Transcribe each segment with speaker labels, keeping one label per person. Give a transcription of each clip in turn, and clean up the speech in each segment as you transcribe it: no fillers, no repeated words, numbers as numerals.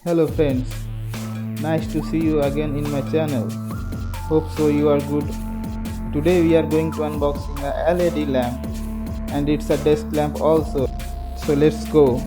Speaker 1: Hello friends, nice to see you again in my channel. Hope so you are good. Today we are going to unboxing a LED lamp and it's a desk lamp also. So let's go.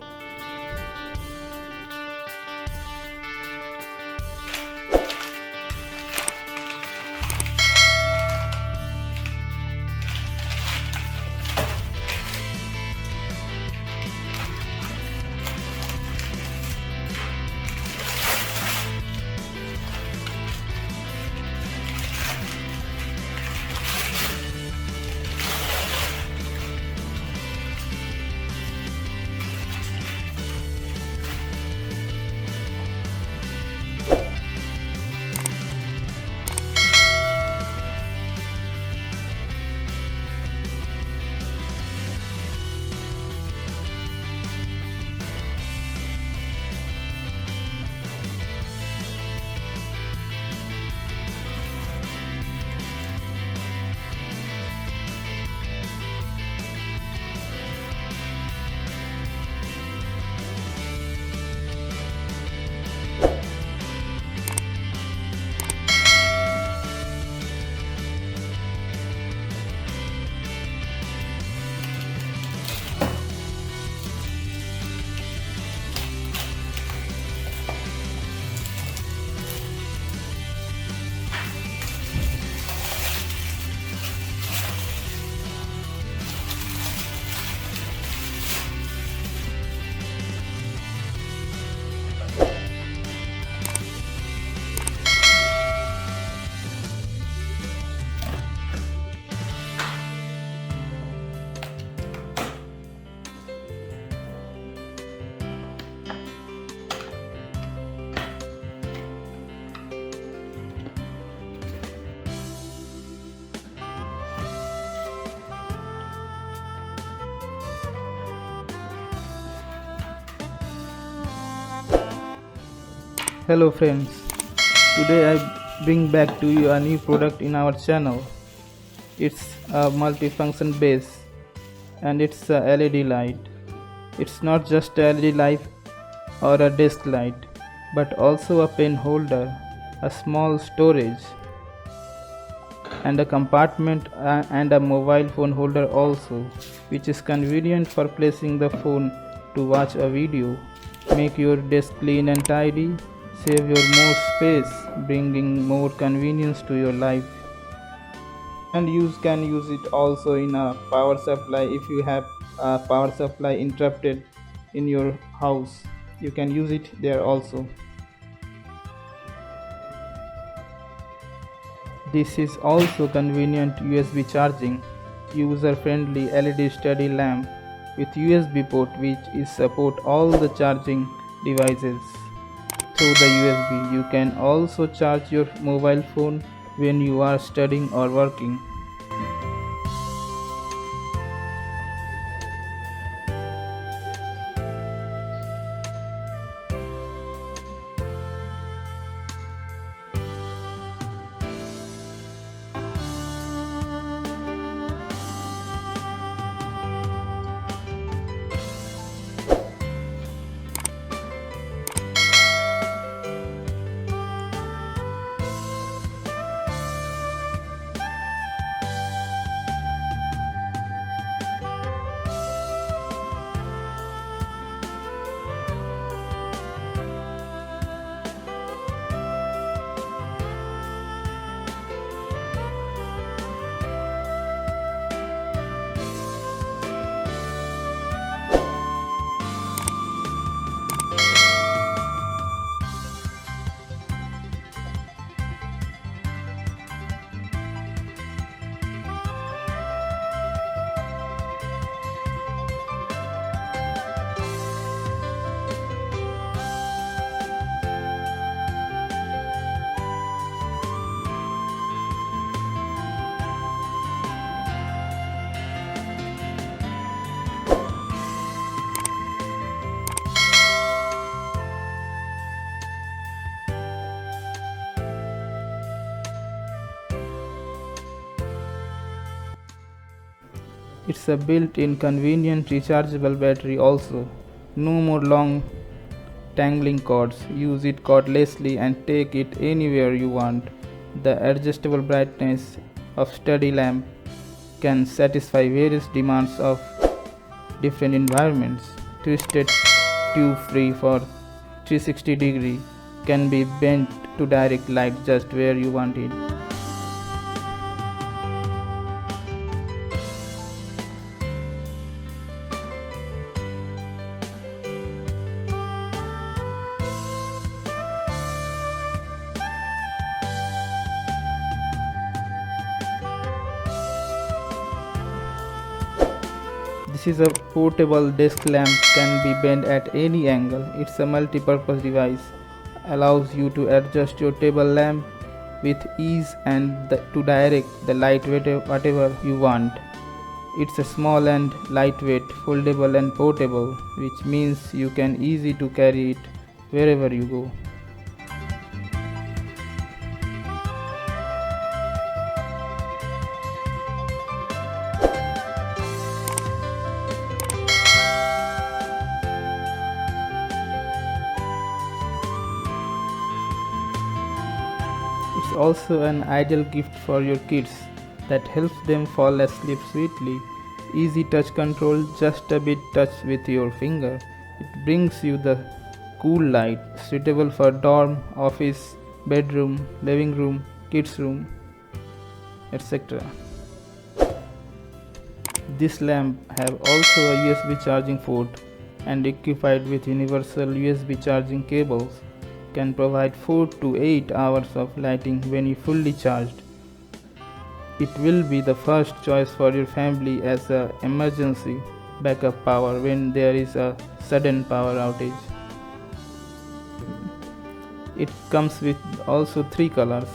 Speaker 1: Hello friends, today I bring back to you a new product in our channel. It's a multifunction base and it's a LED light. It's not just a LED light or a desk light, but also a pen holder, a small storage, and a compartment and a mobile phone holder also, which is convenient for placing the phone to watch a video, make your desk clean and tidy, save your more space, bringing more convenience to your life. And you can use it also in a power supply. If you have a power supply interrupted in your house, you can use it there also. This is also convenient USB charging, user-friendly LED study lamp with USB port which is support all the charging devices through the USB. You can also charge your mobile phone when you are studying or working. It's a built-in convenient rechargeable battery also. No more long tangling cords. Use it cordlessly and take it anywhere you want. The adjustable brightness of study lamp can satisfy various demands of different environments. Twisted tube free for 360-degree can be bent to direct light just where you want it. This is a portable desk lamp, can be bent at any angle. It's a multi-purpose device, allows you to adjust your table lamp with ease and to direct the light whatever you want. It's a small and lightweight, foldable and portable, which means you can easy to carry it wherever you go. It's also an ideal gift for your kids that helps them fall asleep sweetly. Easy touch control, just a bit touch with your finger. It brings you the cool light, suitable for dorm, office, bedroom, living room, kids room, etc. This lamp have also a USB charging port and equipped with universal USB charging cables, can provide 4 to 8 hours of lighting when you fully charged. It will be the first choice for your family as an emergency backup power when there is a sudden power outage. It comes with also 3 colors.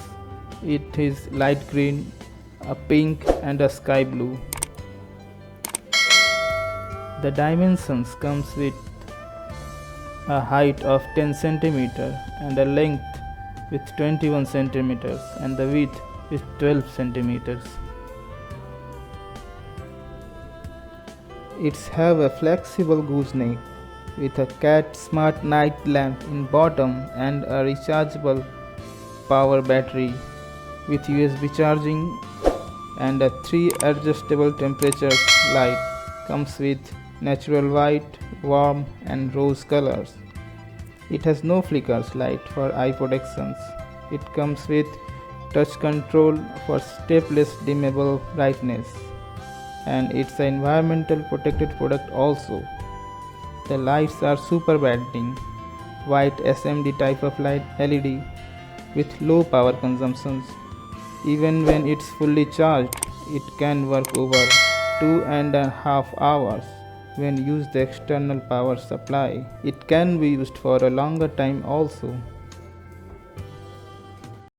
Speaker 1: It is light green, a pink and a sky blue. The dimensions comes with a height of 10 cm and a length with 21 cm and the width with 12 cm. It have a flexible gooseneck with a cat smart night lamp in bottom and a rechargeable power battery with USB charging and a 3 adjustable temperatures light. Comes with natural white, warm and rose colors. It has no flickers light for eye protections. It comes with touch control for stepless dimmable brightness, and it's an environmental protected product also. The lights are super brightening, white SMD type of light LED with low power consumptions. Even when it's fully charged, it can work over 2.5 hours. When used the external power supply, it can be used for a longer time also.